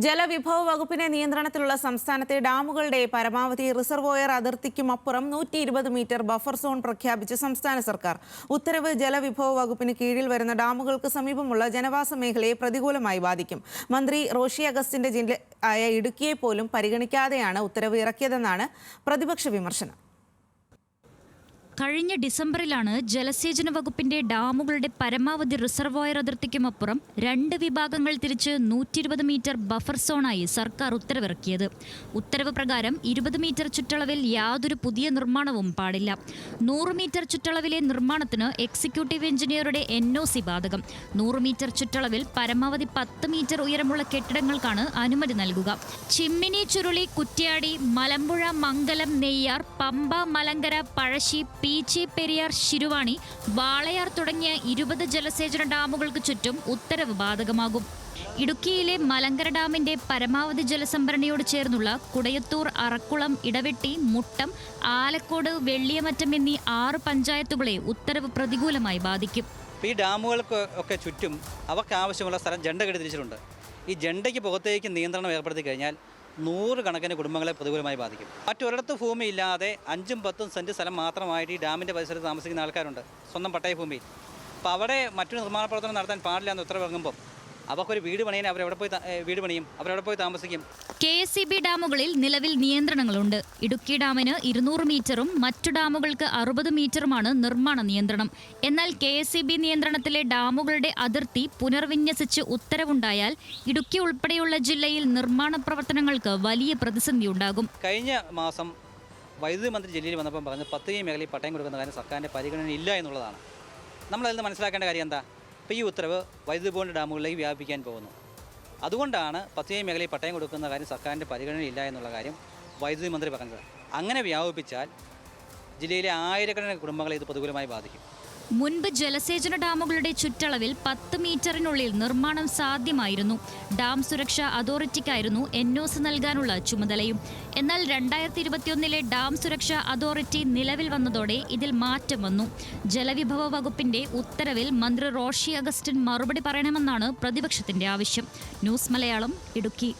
ജലവിഭവ വകുപ്പിന്റെ നിയന്ത്രണത്തിലുള്ള സംസ്ഥാനത്തെ ഡാമുകളുടെ പരമാവധി റിസർവോയർ അതിർത്തിക്കുമപ്പുറം 120 മീറ്റർ ബഫർ സോൺ പ്രഖ്യാപിച്ച് സംസ്ഥാന സർക്കാർ. ഉത്തരവ് ജലവിഭവ വകുപ്പിന് കീഴിൽ വരുന്ന ഡാമുകൾക്ക് സമീപമുള്ള ജനവാസ മേഖലയെ പ്രതികൂലമായി ബാധിക്കും. മന്ത്രി റോഷി അഗസ്റ്റിന്റെ ജില്ലയായ ഇടുക്കിയെ പോലും പരിഗണിക്കാതെയാണ് ഉത്തരവ് ഇറക്കിയതെന്നാണ് പ്രതിപക്ഷ വിമർശനം. കഴിഞ്ഞ ഡിസംബറിലാണ് ജലസേചന വകുപ്പിന്റെ ഡാമുകളുടെ പരമാവധി റിസർവോയർ അതിർത്തിക്കുമപ്പുറം 2 വിഭാഗങ്ങൾ തിരിച്ച് 120 മീറ്റർ ബഫർ സോണായി സർക്കാർ ഉത്തരവിറക്കിയത്. ഉത്തരവ് പ്രകാരം 20 മീറ്റർ ചുറ്റളവിൽ യാതൊരു പുതിയ നിർമ്മാണവും പാടില്ല. 100 മീറ്റർ ചുറ്റളവിലെ നിർമ്മാണത്തിന് എക്സിക്യൂട്ടീവ് എഞ്ചിനീയറുടെ NOC ബാധകം. 100 മീറ്റർ ചുറ്റളവിൽ പരമാവധി 10 മീറ്റർ ഉയരമുള്ള കെട്ടിടങ്ങൾക്കാണ് അനുമതി നൽകുക. ചിമ്മിനി, ചുരുളി, കുറ്റ്യാടി, മലമ്പുഴ, മംഗലം, നെയ്യാർ, പമ്പ, മലങ്കര, പഴശ്ശി, പീച്ചി, പെരിയാർ, ശിരുവാണി, വാളയാർ തുടങ്ങിയ 20 ജലസേചന ഡാമുകൾക്ക് ചുറ്റും ഉത്തരവ് ബാധകമാകും. ഇടുക്കിയിലെ മലങ്കര ഡാമിന്റെ പരമാവധി ജലസംഭരണിയോട് ചേർന്നുള്ള കുടയത്തൂർ, അറക്കുളം, ഇടവെട്ടി, മുട്ടം, ആലക്കോട്, വെള്ളിയമറ്റം എന്നീ 6 പഞ്ചായത്തുകളെ ഉത്തരവ് പ്രതികൂലമായി ബാധിക്കും. ഈ ഡാമുകൾക്ക് ഒക്കെ ചുറ്റും അവർക്ക് ആവശ്യമുള്ള സ്ഥലം ജണ്ട കെട്ടിത്തിരിച്ചിട്ടുണ്ട്. ഈ ജണ്ടയ്ക്ക് പുറത്തേക്ക് നിയന്ത്രണം ഏർപ്പെടുത്തി കഴിഞ്ഞാൽ 100 കണക്കിന് കുടുംബങ്ങളെ പ്രതികൂലമായി ബാധിക്കും. മറ്റൊരിടത്ത് ഭൂമിയില്ലാതെ 5-10 സെൻറ്റ് സ്ഥലം മാത്രമായിട്ട് ഈ ഡാമിൻ്റെ പരിസരത്ത് താമസിക്കുന്ന ആൾക്കാരുണ്ട്, സ്വന്തം പട്ടയ ഭൂമിയിൽ. അപ്പോൾ അവിടെ മറ്റൊരു നിർമ്മാണ പ്രവർത്തനം നടത്താൻ പാടില്ല എന്ന് ഉത്തരവിറങ്ങുമ്പോൾ അവർക്കൊരു വീട് പണിയാൻ അവരെവിടെ പോയി താമസിക്കും. KSEB ഡാമുകളിൽ നിലവിൽ നിയന്ത്രണങ്ങളുണ്ട്. ഇടുക്കി ഡാമിന് 200 മീറ്ററും മറ്റു ഡാമുകൾക്ക് 60 മീറ്ററുമാണ് നിർമ്മാണ നിയന്ത്രണം. എന്നാൽ KSEB നിയന്ത്രണത്തിലെ ഡാമുകളുടെ അതിർത്തി പുനർവിന്യസിച്ച് ഉത്തരവുണ്ടായാൽ ഇടുക്കി ഉൾപ്പെടെയുള്ള ജില്ലയിൽ നിർമ്മാണ പ്രവർത്തനങ്ങൾക്ക് വലിയ പ്രതിസന്ധി ഉണ്ടാകും. കഴിഞ്ഞ മാസം വൈദ്യുതി മന്ത്രി ജില്ലയിൽ വന്നപ്പോൾ പറഞ്ഞ് 10 മേഖലയിൽ പട്ടയം കൊടുക്കുന്ന കാര്യം സർക്കാരിൻ്റെ പരിഗണന ഇല്ല എന്നുള്ളതാണ്. നമ്മളതിൽ നിന്ന് മനസ്സിലാക്കേണ്ട കാര്യം എന്താ? ഇപ്പോൾ ഈ ഉത്തരവ് വൈദ്യുതി ബോർഡ് ഡാമുകളിലേക്ക് വ്യാപിക്കാൻ പോകുന്നു. അതുകൊണ്ടാണ് 10 മേഖലയിൽ പട്ടയം കൊടുക്കുന്ന കാര്യം സർക്കാരിൻ്റെ പരിഗണനയില്ല എന്നുള്ള കാര്യം വൈദ്യുതി മന്ത്രി പറഞ്ഞത്. അങ്ങനെ വ്യാപിപ്പിച്ചാൽ ജില്ലയിലെ ആയിരക്കണക്കിന് കുടുംബങ്ങളെ ഇത് പ്രതികൂലമായി ബാധിക്കും. മുൻപ് ജലസേചന ഡാമുകളുടെ ചുറ്റളവിൽ 10 മീറ്ററിനുള്ളിൽ നിർമ്മാണം സാധ്യമായിരുന്നു. ഡാം സുരക്ഷാ അതോറിറ്റിക്കായിരുന്നു NOC നൽകാനുള്ള ചുമതലയും. എന്നാൽ 2021 ഡാം സുരക്ഷാ അതോറിറ്റി നിലവിൽ വന്നതോടെ ഇതിൽ മാറ്റം വന്നു. ജലവിഭവ വകുപ്പിന്റെ ഉത്തരവിൽ മന്ത്രി റോഷി അഗസ്റ്റിൻ മറുപടി പറയണമെന്നാണ് പ്രതിപക്ഷത്തിന്റെ ആവശ്യം. ന്യൂസ് മലയാളം, ഇടുക്കി.